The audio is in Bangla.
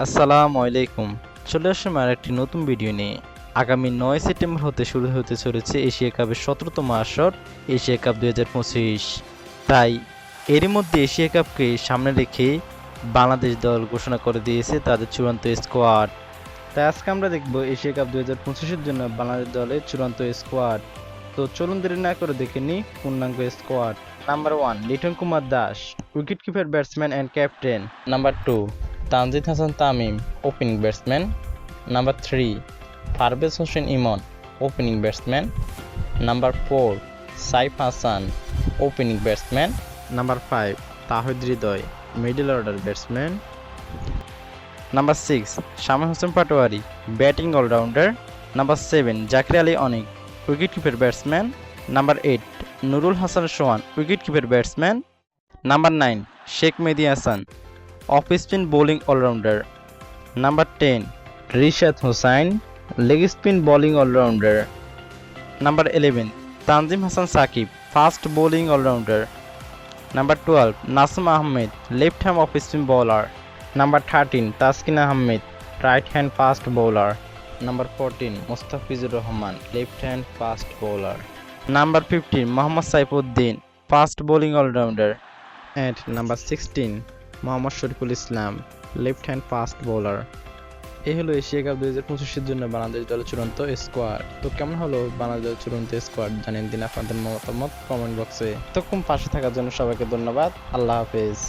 আসসালামু আলাইকুম। চলে আসলাম আর একটি নতুন ভিডিও নিয়ে। আগামী ৯ সেপ্টেম্বর হতে শুরু হতে চলেছে এশিয়া কাপের ১৭তম আসর এশিয়া কাপ ২০২৫। তাই এরই মধ্যে এশিয়া কাপকে সামনে রেখে বাংলাদেশ দল ঘোষণা করে দিয়েছে তাদের চূড়ান্ত স্কোয়াড। তাই আজকে আমরা দেখব এশিয়া কাপ ২০২৫-এর জন্য বাংলাদেশ দলের চূড়ান্ত স্কোয়াড। তো চলুন দেরি না করে দেখে নিই পূর্ণাঙ্গ squad. Number 1 Litton Kumar Das, wicket keeper, batsman and captain. Number 2 Tanzid Hasan Tamim, opening batsman. Number 3 Parvez Hossain Emon, opening batsman. Number 4 Saif Hassan, opening batsman. Number 5 Towhid Hridoy, middle order batsman. Number 6 Shamim Hossain Patwary, batting allrounder. Number 7 Jaker Ali Anik, wicket keeper, batsman. Number 8 Nurul Hasan Sohan, wicket keeper, batsman. Number 9 Sheikh Mahedi Hasan, of spin bowling allrounder. Number 10 Rishad Hossain, leg spin bowling allrounder. Number 11 Tanzim Hasan Sakib, fast bowling allrounder. Number 12 Nasum Ahmed, left hand off spin bowler. Number 13 Taskin Ahmed, right hand fast bowler. Number 14 Mustafizur Rahman, left hand fast bowler. Number 15 Mohammad Saifuddin, fast bowling allrounder. And number 16 Mohammad Shariful Islam, left hand fast bowler. এই হলো এশিয়া কাপ ২০২৫-এর জন্য বাংলাদেশ দলের চূড়ান্ত স্কোয়াড। তো কেমন হলো বাংলাদেশ দলের চূড়ান্ত স্কোয়াড জানিয়ে দিন আপনাদের মতামত কমেন্ট বক্সে। তখন পাশে থাকার জন্য সবাইকে ধন্যবাদ। আল্লাহ হাফেজ।